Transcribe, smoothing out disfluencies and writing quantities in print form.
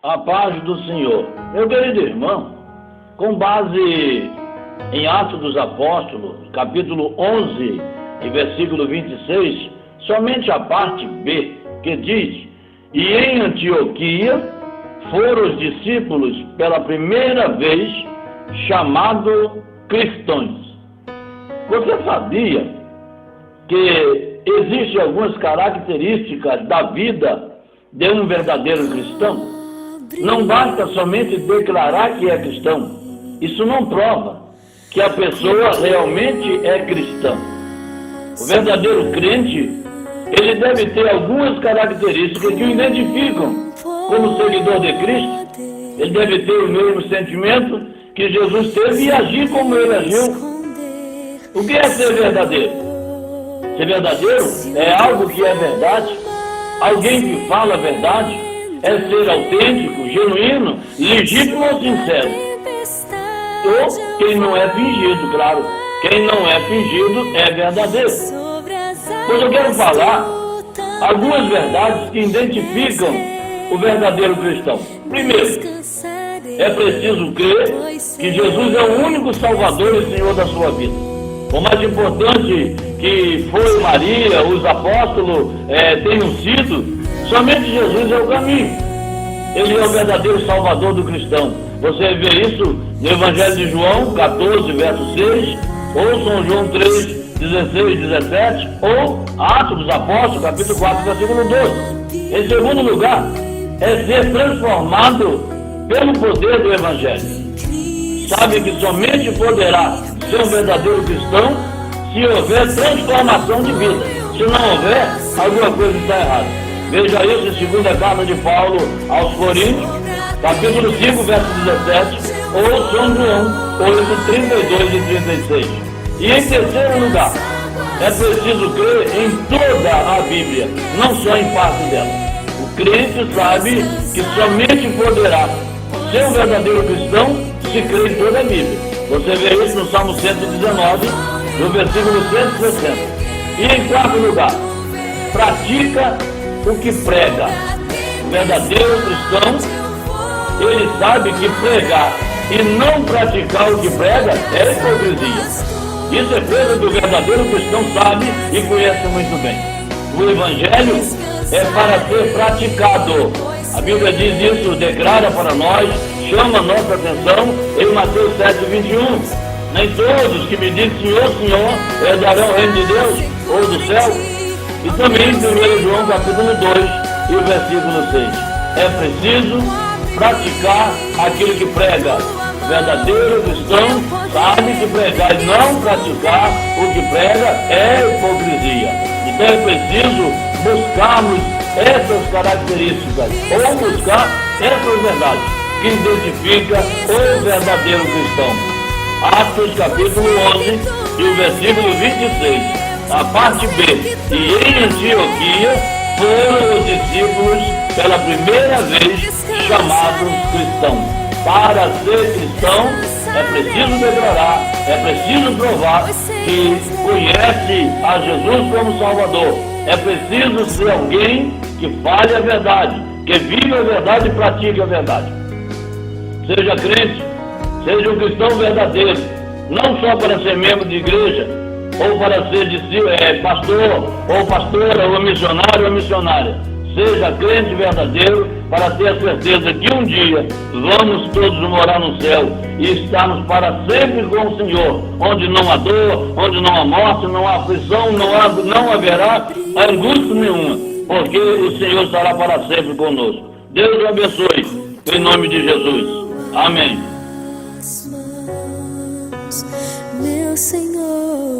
A paz do Senhor. Meu querido irmão, com base em Atos dos Apóstolos, capítulo 11 e versículo 26, somente a parte B, que diz: E em Antioquia foram os discípulos pela primeira vez chamados cristãos. Você sabia que existem algumas características da vida de um verdadeiro cristão? Não basta somente declarar que é cristão. Isso não prova que a pessoa realmente é cristã. O verdadeiro crente, ele deve ter algumas características que o identificam como seguidor de Cristo. Ele deve ter o mesmo sentimento que Jesus teve e agir como ele agiu. O que é ser verdadeiro? Ser verdadeiro é algo que é verdade. Alguém que fala a verdade. É ser autêntico, genuíno, legítimo ou sincero. Ou quem não é fingido, claro. Quem não é fingido é verdadeiro. Pois eu quero falar algumas verdades que identificam o verdadeiro cristão. Primeiro, é preciso crer que Jesus é o único Salvador e Senhor da sua vida. O mais importante que foi Maria, os apóstolos tenham sido, somente Jesus é o caminho. Ele é o verdadeiro Salvador do cristão. Você vê isso no Evangelho de João 14, verso 6, ou São João 3, 16, 17, ou Atos dos Apóstolos, capítulo 4, versículo 12. Em segundo lugar, é ser transformado pelo poder do Evangelho. Sabe que somente poderá ser um verdadeiro cristão se houver transformação de vida. Se não houver, alguma coisa está errada. Veja isso em segunda carta de Paulo aos Coríntios, capítulo 5, verso 17, ou São João 8, 32 e 36. E em terceiro lugar, é preciso crer em toda a Bíblia, não só em parte dela. O crente sabe que somente poderá ser um verdadeiro cristão se crer em toda a Bíblia. Você vê isso no Salmo 119, no versículo 160. E em quarto lugar, pratica o que prega. O verdadeiro cristão, ele sabe que pregar e não praticar o que prega é hipocrisia. Isso é coisa que o verdadeiro cristão sabe e conhece muito bem. O Evangelho é para ser praticado. A Bíblia diz isso, declara para nós, chama a nossa atenção em Mateus 7, 21. Nem todos que me dizem Senhor, Senhor, herdarão o reino de Deus ou do céu. E também em 1 João capítulo 2 e o versículo 6. É preciso praticar aquilo que prega. O verdadeiro cristão sabe que pregar e não praticar o que prega é hipocrisia. Então é preciso buscarmos essas características, ou buscar essas verdades que identifica o verdadeiro cristão. Atos capítulo 11 e o versículo 26. A parte B, e em Antioquia foram os discípulos pela primeira vez chamados cristãos. Para ser cristão é preciso declarar, é preciso provar que conhece a Jesus como Salvador. É preciso ser alguém que fale a verdade, que vive a verdade e pratique a verdade. Seja crente, seja um cristão verdadeiro, não só para ser membro de igreja, ou para ser pastor, ou pastora, ou missionário, ou missionária. Seja crente verdadeiro para ter a certeza que um dia vamos todos morar no céu e estarmos para sempre com o Senhor, onde não há dor, onde não há morte, não há aflição, não haverá angústia nenhuma, porque o Senhor estará para sempre conosco. Deus o abençoe, em nome de Jesus. Amém. Meu Senhor.